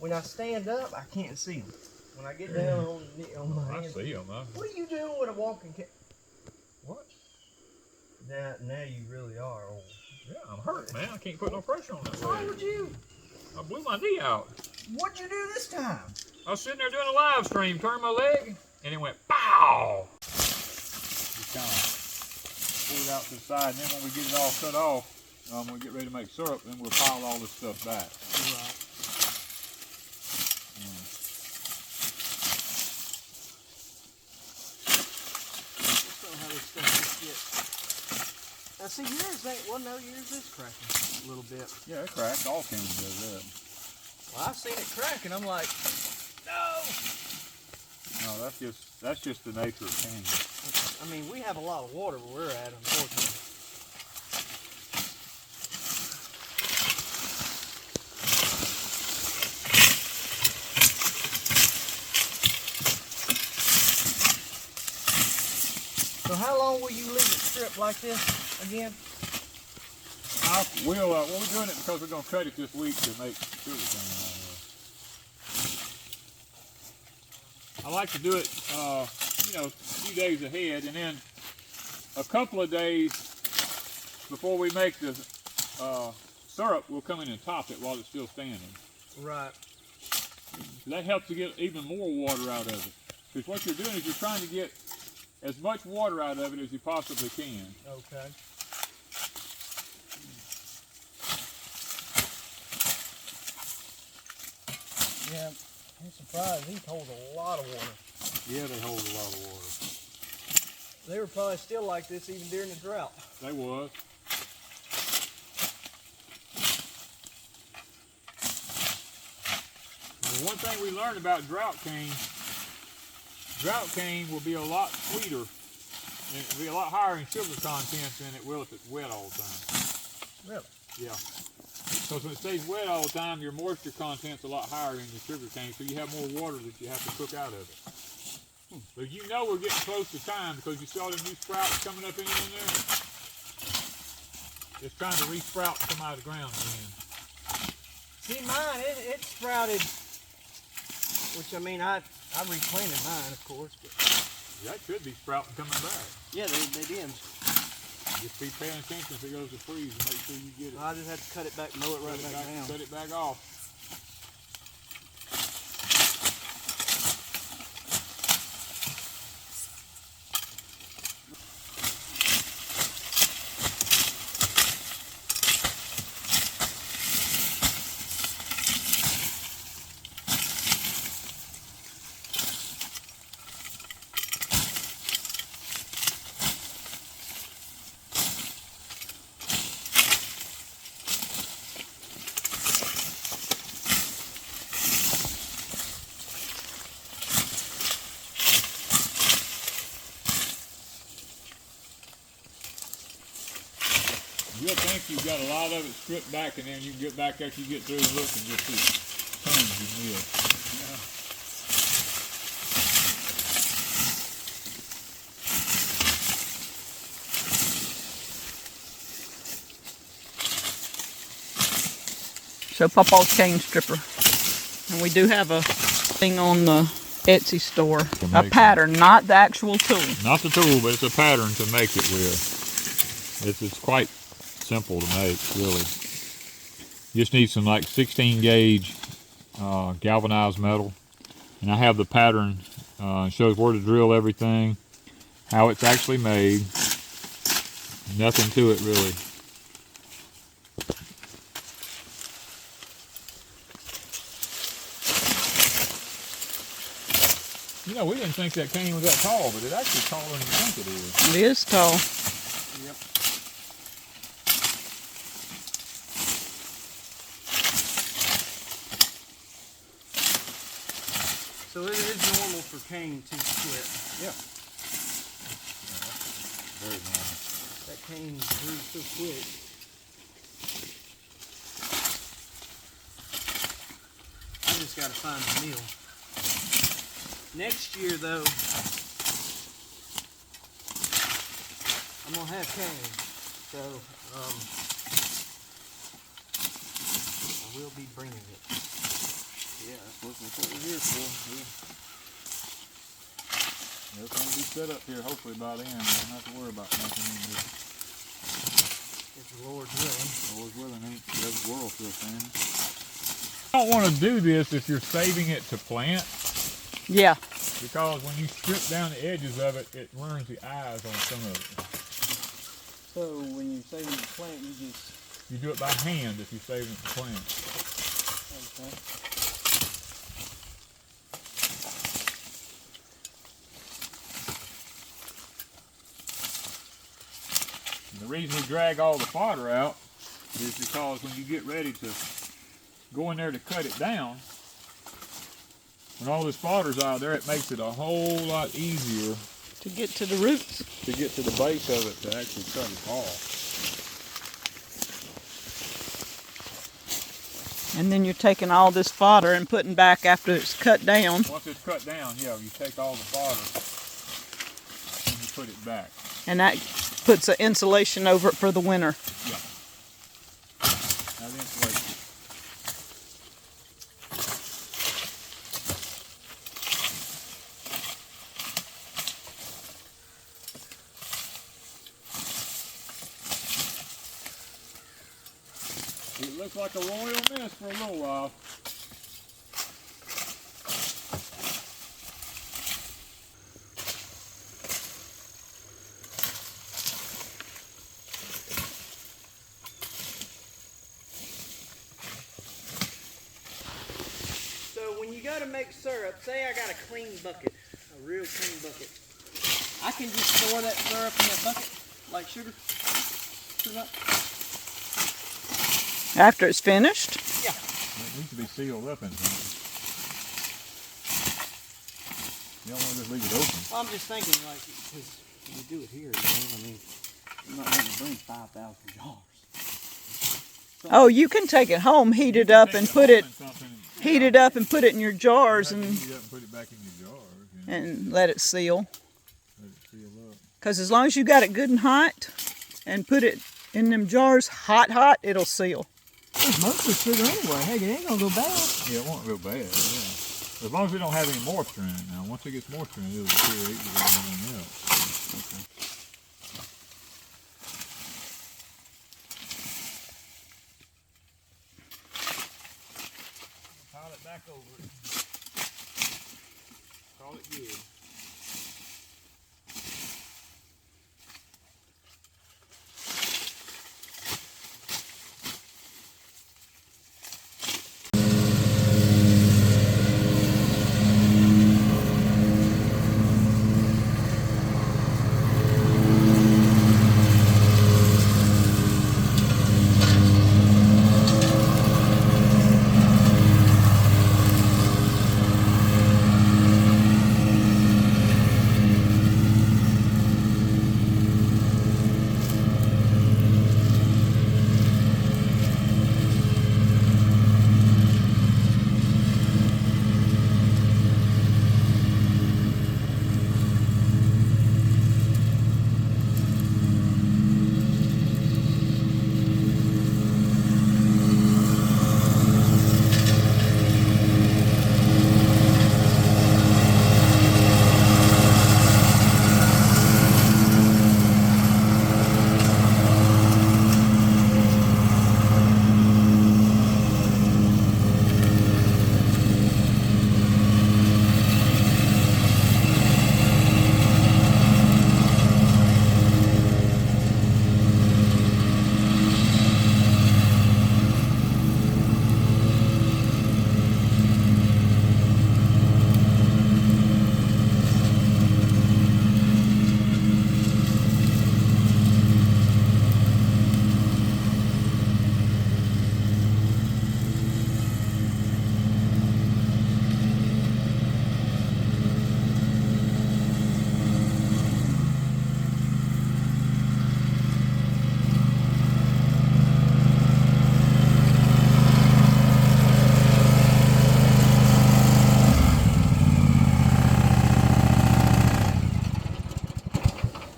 when I stand up, I can't see them. When I get down on my hands. I see them, huh? What are you doing with a walking cat? What? Now you really are old. Yeah, I'm hurt, man. I can't put no pressure on that What's wrong leg. with you? I blew my knee out. What'd you do this time? I was sitting there doing a live stream, turned my leg, and it went pow! Just kind of pull it out to the side, and then when we get it all cut off, we get ready to make syrup, then we'll pile all this stuff back. Right. Let's know how this stuff just gets. Now see, yours ain't, well no, yours is cracking a little bit. Yeah, it cracked. All cans does that. Well, I seen it crack, and I'm like, no! No, that's just the nature of canning. I mean, we have a lot of water where we're at, unfortunately. So how long will you leave it stripped like this again? We're doing it because we're going to cut it this week to make sugar cane out of it. I like to do it, you know, a few days ahead, and then a couple of days before we make the syrup, we'll come in and top it while it's still standing. Right. That helps to get even more water out of it. Because what you're doing is you're trying to get as much water out of it as you possibly can. Okay. Yeah, I'm surprised. These hold a lot of water. Yeah, they hold a lot of water. They were probably still like this even during the drought. They was. Now, one thing we learned about drought cane will be a lot sweeter and it'll be a lot higher in sugar content than it will if it's wet all the time. Really? Yeah. Because when it stays wet all the time, your moisture content's a lot higher in your sugar cane, so you have more water that you have to cook out of it. But you know we're getting close to time because you saw the new sprouts coming up in there. It's trying to re-sprout come out of the ground again. See, mine, it sprouted, which I mean, I replanted mine, of course. But that could be sprouting coming back. yeah, they did. Just be paying attention if it goes to freeze and make sure you get it. I just had to cut it back, mow it right back down. Cut it back off. You'll think you've got a lot of it stripped back, and then you can get back after you get through and look and just see tons of meal. Yeah. So Papa's cane stripper. And we do have a thing on the Etsy store. A pattern, not the actual tool. Not the tool, but it's a pattern to make it with. It's quite simple to make, really. You just need some like 16 gauge galvanized metal. And I have the pattern, shows where to drill everything, how it's actually made. Nothing to it really. You know, we didn't think that cane was that tall, but it's actually taller than you think it is. It is tall. Yep. So it is normal for cane to split. Yeah. Very normal. That cane grew so quick. I just got to find the mill. Next year, though, I'm going to have cane. So, I will be bringing it. Yeah, that's what we're here for. Yeah. Everything will be set up here hopefully by then. We don't have to worry about nothing in here. If the Lord's willing. Lord's willing, ain't the world still standing. You don't want to do this if you're saving it to plant. Yeah. Because when you strip down the edges of it, it ruins the eyes on some of it. So when you're saving the plant, You do it by hand if you're saving it to plant. Okay. And the reason we drag all the fodder out is because when you get ready to go in there to cut it down, when all this fodder's out there, it makes it a whole lot easier To get to the roots. to get to the base of it to actually cut it off. And then you're taking all this fodder and putting back after it's cut down. Once it's cut down, yeah, you take all the fodder and you put it back. And that puts an insulation over it for the winter. Yeah. Now the insulation. It looks like a royal mess for a little while. So when you go to make syrup, say I got a clean bucket, a real clean bucket. I can just store that syrup in that bucket like sugar. Pretty much. After it's finished. Yeah. It needs to be sealed up in something. You don't want to just leave it open. Well, I'm just thinking, like, because when you do it here, you know, I mean, I'm not going to bring 5,000 jars. Oh, you can take it home, heat it up, and put it, heat it up and put it in your jars and Heat it up and put it back in your jars. You know, and let it seal. let it seal up. Because as long as you got it good and hot and put it in them jars hot, it'll seal. It's mostly sugar anyway. Heck, it ain't going to go bad. Yeah, it won't go bad. Yeah. As long as we don't have any moisture in it. Now, once it gets moisture in it, it'll deteriorate with everything else. Okay. Pile it back over it. Call it good.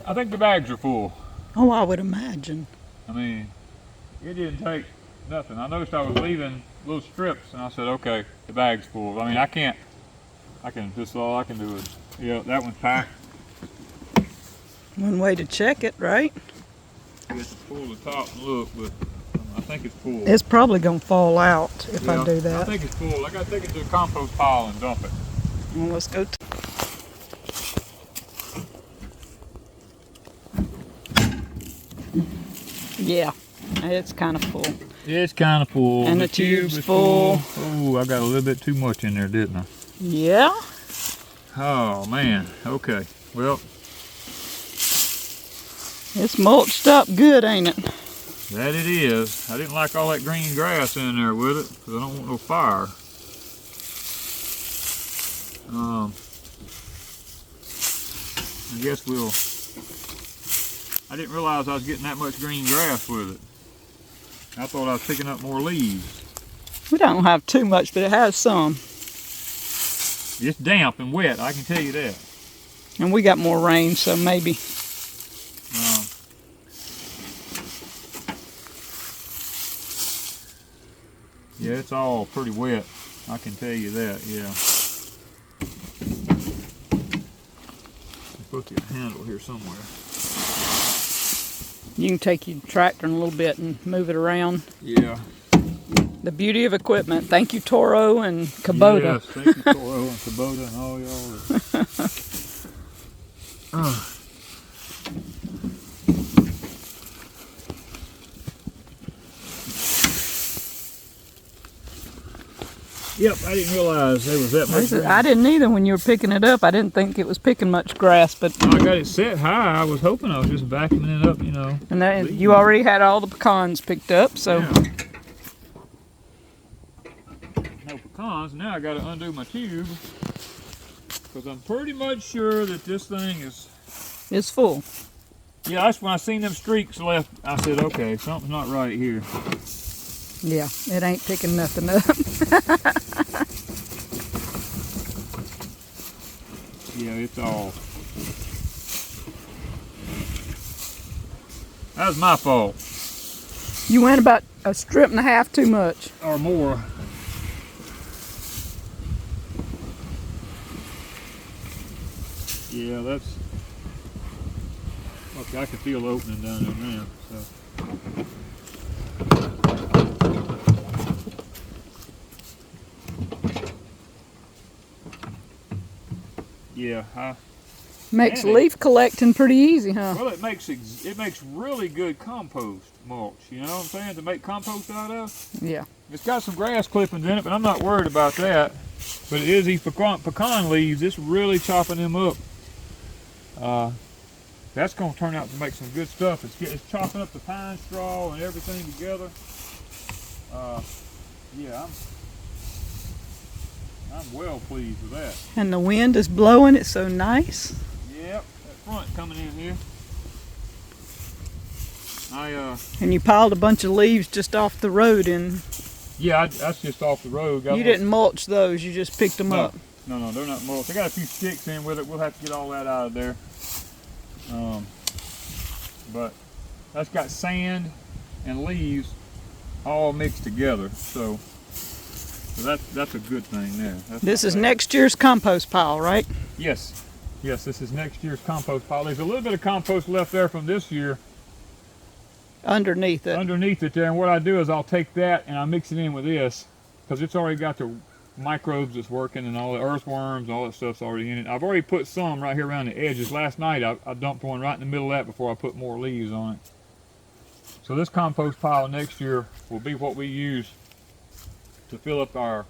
I think the bags are full. Oh, I would imagine. I mean, it didn't take nothing. I noticed I was leaving little strips, and I said, okay, the bag's full. I mean, this is all I can do is, yeah, that one's packed. One way to check it, right? You have to pull the top and look, but I think it's full. It's probably gonna fall out if Yeah, I do that. I think it's full. I gotta take it to the compost pile and dump it. Well, let's go. Yeah, it's kind of full. It's kind of full. And the tube's full. Oh, I got a little bit too much in there, didn't I? Yeah. Oh man. Okay. Well, It's mulched up good, ain't it? that it is. I didn't like all that green grass in there with it because I don't want no fire. I guess I didn't realize I was getting that much green grass with it. I thought I was picking up more leaves. We don't have too much, but it has some. It's damp and wet, I can tell you that. And we got more rain, so maybe. Yeah, it's all pretty wet. I can tell you that, yeah. Put the handle here somewhere. You can take your tractor in a little bit and move it around. Yeah. The beauty of equipment. Thank you, Toro and Kubota. Yes, thank you, Toro and Kubota and all y'all. Yep, I didn't realize there was that much. I didn't either when you were picking it up. I didn't think it was picking much grass, but I got it set high. I was hoping I was just vacuuming it up, you know. and that, you already had all the pecans picked up, so Yeah. No pecans. Now I got to undo my tube because I'm pretty much sure that this thing is. it's full. Yeah, that's when I seen them streaks left. I said, okay, something's not right here. Yeah, it ain't picking nothing up. Yeah, it's all. That was my fault. You went about a strip and a half too much. Or more. Yeah, that's. Okay, I can feel the opening down there now. So. Yeah, Makes Man, leaf collecting pretty easy, huh? well, it makes really good compost mulch. You know what I'm saying? To make compost out of. Yeah. It's got some grass clippings in it, but I'm not worried about that. But it is these pecan leaves. It's really chopping them up. That's going to turn out to make some good stuff. It's chopping up the pine straw and everything together. Yeah, I'm well pleased with that. And the wind is blowing it so nice. Yep, that front coming in here. And you piled a bunch of leaves just off the road and Yeah, that's just off the road. you didn't mulch those, you just picked them up. No, they're not mulched. I got a few sticks in with it. We'll have to get all that out of there. But that's got sand and leaves all mixed together. So that's a good thing there. This is next year's compost pile, right? Yes, this is next year's compost pile. There's a little bit of compost left there from this year. Underneath it. Underneath it there, and what I do is I'll take that and I mix it in with this because it's already got the microbes that's working and all the earthworms and all that stuff's already in it. I've already put some right here around the edges. Last night I dumped one right in the middle of that before I put more leaves on it. So this compost pile next year will be what we use to fill up our,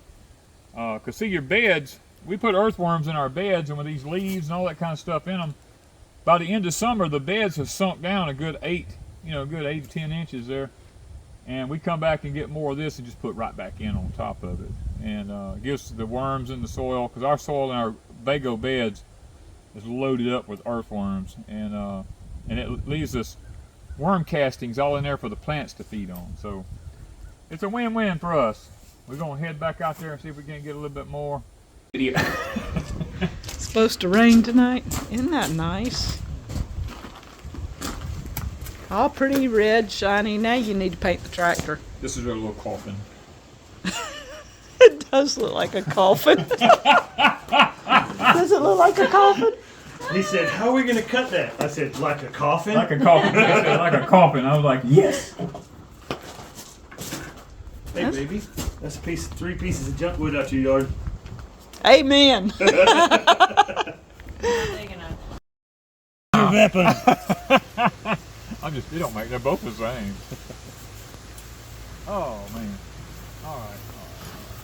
cause see your beds, we put earthworms in our beds and with these leaves and all that kind of stuff in them, by the end of summer the beds have sunk down a good 8 to 10 inches there. And we come back and get more of this and just put right back in on top of it. And it gives the worms in the soil, because our soil in our Vego beds is loaded up with earthworms. And it leaves us worm castings all in there for the plants to feed on. So it's a win-win for us. We're going to head back out there and see if we can get a little bit more. It's supposed to rain tonight. Isn't that nice? All pretty red, shiny. Now you need to paint the tractor. This is our little coffin. It does look like a coffin. Does it look like a coffin? He said, how are we going to cut that? I said, like a coffin? Like a coffin. I said, like a coffin. I was like, yes. Hey, baby. That's a piece, 3 pieces of junk wood out your yard. Amen. Weapon. It don't make, they're both the same. Oh, man. All right.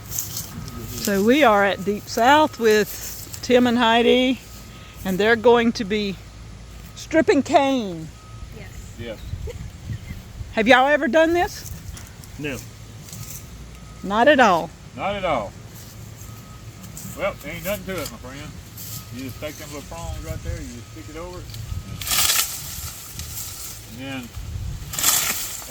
So we are at Deep South with Tim and Heidi, and they're going to be stripping cane. Yes. Have y'all ever done this? No. Not at all. Not at all. Well, ain't nothing to it, my friend. You just take them little prongs right there, you just stick it over it. And then,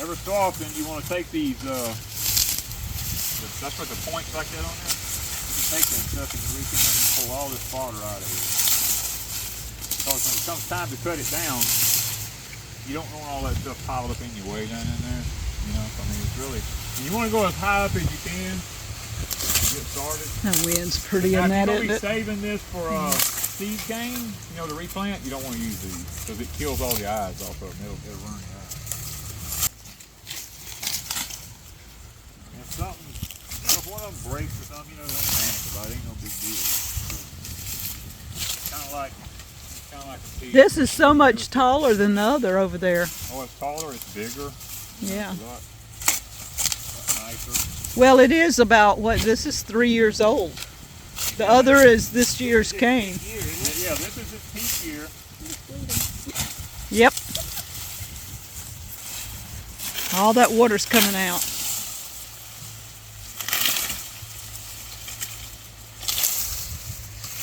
every so often, you want to take these, that's what the points like that on there. You can take that stuff and reach in there and pull all this fodder out of here. Because when it comes time to cut it down, you don't want all that stuff piled up in your way down in there. You know, so I mean, it's really, and you want to go as high up as you can to get started. That wind's pretty Now, in that, if you're isn't going it? to be saving this for seed cane, you know, to replant, you don't want to use these because it kills all the eyes off of them. It'll ruin your eyes. And if something, you know, if one of them breaks or something, you know, don't panic about it. Ain't no big deal. Kind of like a pea. This is so much taller than the other over there. Oh, it's taller, it's bigger. Yeah. It's a lot nicer. Well, it is about, what, this is 3 years old. The other is this year's cane. Yeah, this is its peak year. Yep. All that water's coming out.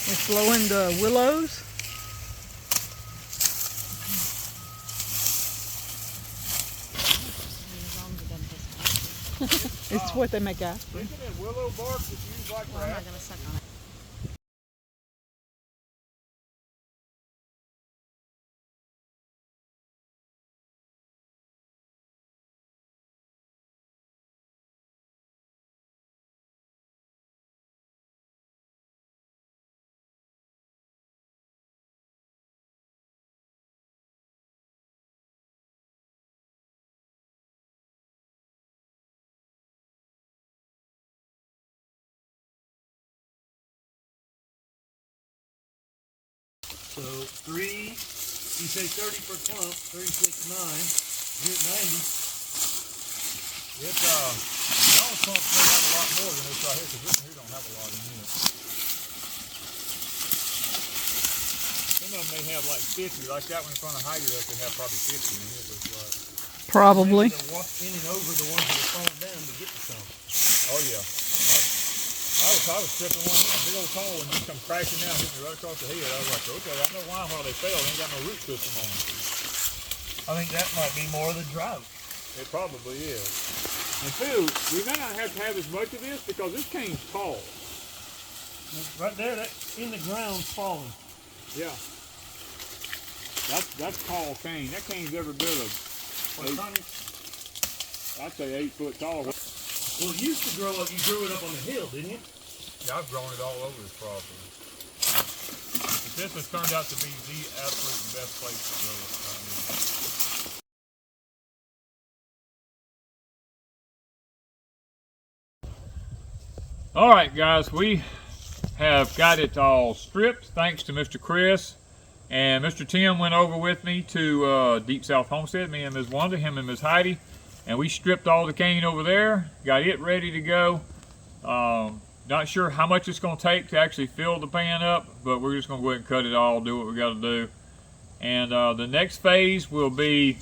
It's blowing the willows. It's what they make out. Isn't it willow bark that's used like Well, I'm not going to suck on it. So 3, you say 30 per clump, 36.9. You're at 90. It's y'all clumps may have a lot more than this right here, because this one here don't have a lot in it. Some of them may have like 50, like that one in front of Heidi, they could have probably 50 in it, looks like. Probably. They'll walk in and over the ones that are falling down to get to some. Oh yeah. I was stripping one, a big old tall one, just come crashing down, hitting me right across the head. I was like, okay, I know why while they fell, they ain't got no root system on them. I think that might be more of the drought. It probably is. And two, we may not have to have as much of this because this cane's tall. Right there, that in the ground falling. Yeah. That's tall cane. That cane's every bit of, I'd say 8 foot tall. Well, it used to grow up, you grew it up on the hill, didn't you? Yeah, I've grown it all over this property. But this has turned out to be the absolute best place to grow it. All right, guys, we have got it all stripped thanks to Mr. Chris. And Mr. Tim went over with me to Deep South Homestead, me and Ms. Wanda, him and Ms. Heidi. And we stripped all the cane over there, got it ready to go. Not sure how much it's going to take to actually fill the pan up, but we're just going to go ahead and cut it all, do what we got to do. And the next phase will be,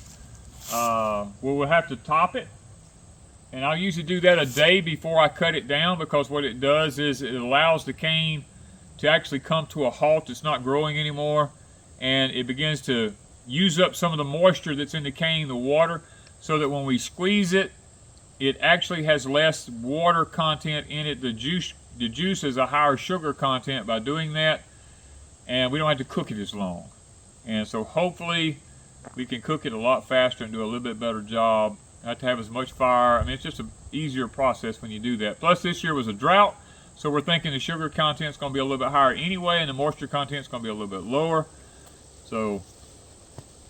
we'll have to top it. And I'll usually do that a day before I cut it down, because what it does is it allows the cane to actually come to a halt. It's not growing anymore, and it begins to use up some of the moisture that's in the cane, the water, so that when we squeeze it, it actually has less water content in it. The juice has a higher sugar content by doing that, and we don't have to cook it as long. And so hopefully we can cook it a lot faster and do a little bit better job not to have as much fire. I mean, it's just an easier process when you do that. Plus, this year was a drought, so we're thinking the sugar content's going to be a little bit higher anyway, and the moisture content's going to be a little bit lower. So,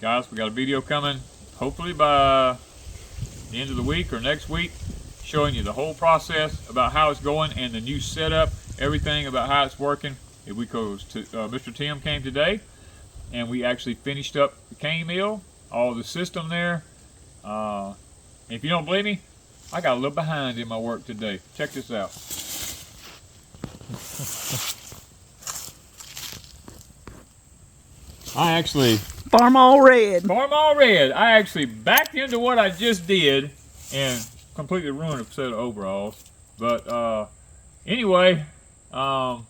guys, we got a video coming, hopefully by the end of the week or next week, showing you the whole process about how it's going and the new setup, everything about how it's working. Mr. Tim came today, and we actually finished up the cane mill, all the system there. If you don't believe me, I got a little behind in my work today. Check this out. I actually... Farm all red. Farm all red. I actually backed into what I just did and completely ruined a set of overalls. But anyway, we'll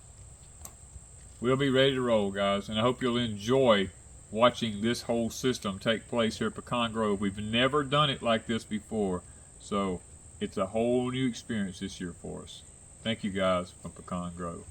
be ready to roll, guys. And I hope you'll enjoy watching this whole system take place here at Pecan Grove. We've never done it like this before. So it's a whole new experience this year for us. Thank you guys from Pecan Grove.